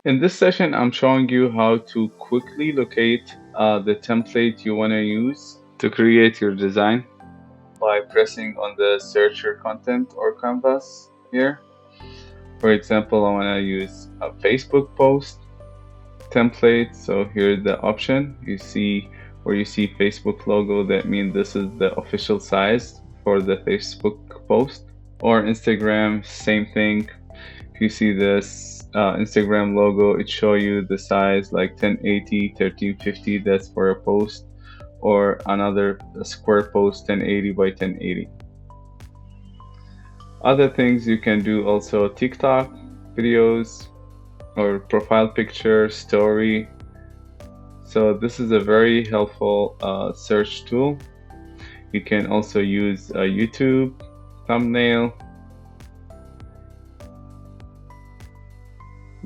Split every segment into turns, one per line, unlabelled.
In this session, I'm showing you how to quickly locate the template you want to use to create your design by pressing on the search your content or canvas here. For example, I want to use a Facebook post template. So here's the option. You see where you see Facebook logo, that means this is the official size for the Facebook post. Or Instagram, same thing. If you see this Instagram logo, it show you the size like 1080, 1350, that's for a post, or another square post 1080 by 1080. Other things you can do also TikTok videos or profile picture, story. So this is a very helpful search tool. You can also use YouTube thumbnail.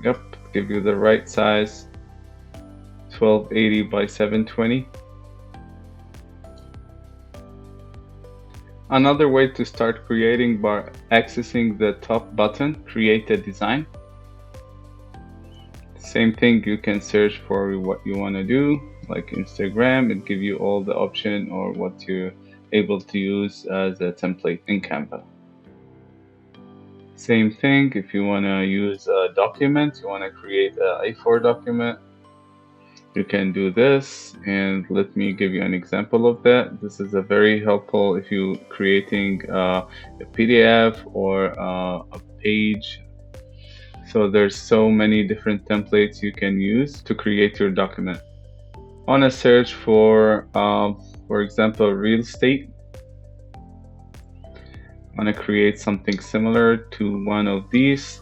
Yep, give you the right size, 1280 by 720. Another way to start creating by accessing the top button, create a design. Same thing, you can search for what you want to do, like Instagram, it gives you all the option or what you're able to use as a template in Canva. Same thing, if you want to use a document, you want to create a A4 document, you can do this. And let me give you an example of that. This is a very helpful if you're creating a PDF or a page. So there's so many different templates you can use to create your document. I want to search for example, real estate. I want to create something similar to one of these.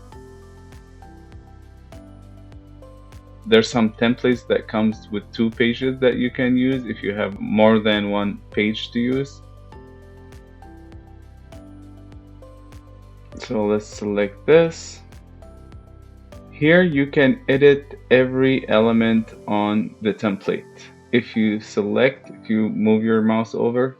There's some templates that comes with 2 pages that you can use if you have more than 1 page to use. So let's select this. Here you can edit every element on the template. If you move your mouse over,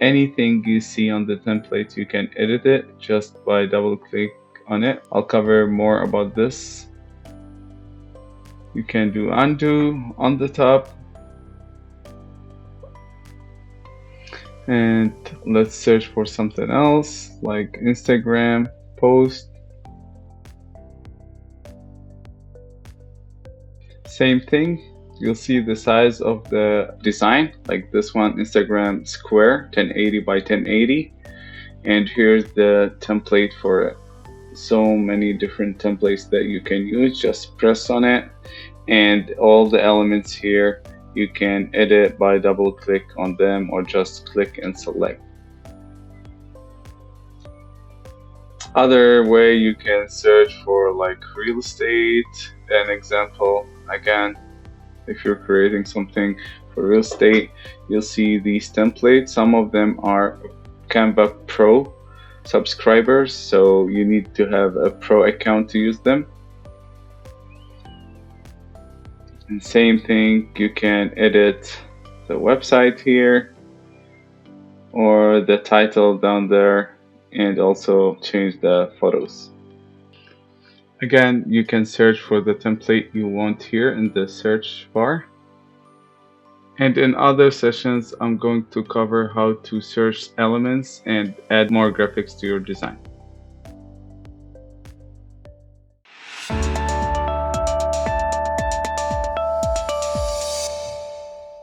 anything you see on the template, you can edit it just by double click on it. I'll cover more about this. You can do undo on the top. And let's search for something else like Instagram post. Same thing, you'll see the size of the design, like this one, Instagram square, 1080 by 1080. And here's the template for it. So many different templates that you can use. Just press on it, and all the elements here you can edit by double click on them or just click and select. Other way you can search for like real estate. An example, again, if you're creating something for real estate, you'll see these templates. Some of them are Canva Pro subscribers, so you need to have a pro account to use them. And same thing, you can edit the website here or the title down there, and also change the photos. Again, you can search for the template you want here in the search bar. And in other sessions, I'm going to cover how to search elements and add more graphics to your design.